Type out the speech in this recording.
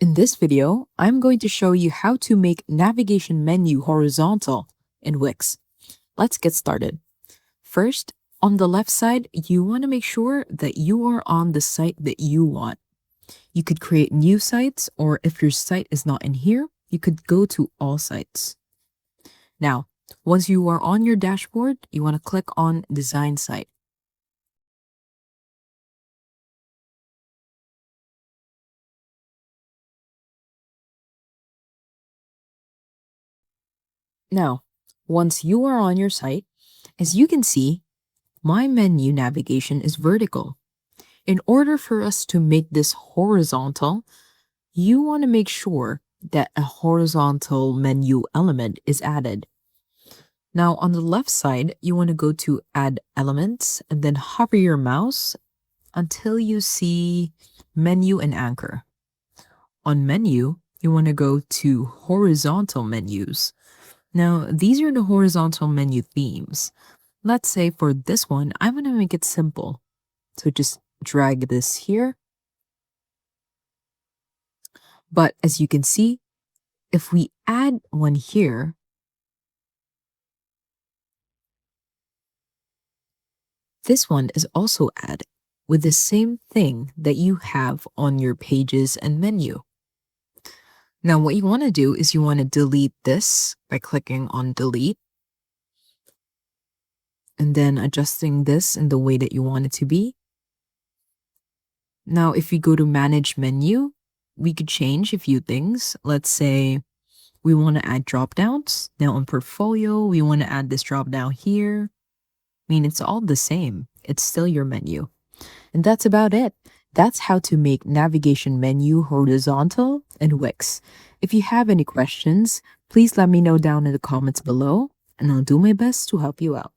In this video, I'm going to show you how to make navigation menu horizontal in Wix. Let's get started. First, on the left side, you want to make sure that you are on the site that you want. You could create new sites, or if your site is not in here, you could go to all sites. Now, once you are on your dashboard, you want to click on Design Site. Now, once you are on your site, as you can see, my menu navigation is vertical. In order for us to make this horizontal, you want to make sure that a horizontal menu element is added. Now, on the left side, you want to go to Add Elements and then hover your mouse until you see Menu and Anchor. On Menu, you want to go to Horizontal Menus. Now, these are the horizontal menu themes. Let's say for this one, I'm going to make it simple. So just drag this here. But as you can see, if we add one here, this one is also added with the same thing that you have on your pages and menu. Now, what you want to do is you want to delete this by clicking on Delete and then adjusting this in the way that you want it to be. Now, if we go to Manage Menu, we could change a few things. Let's say we want to add drop downs. Now, on Portfolio, we want to add this drop down here. I mean, it's all the same. It's still your menu. And that's about it. That's how to make navigation menu horizontal in Wix. If you have any questions, please let me know down in the comments below, and I'll do my best to help you out.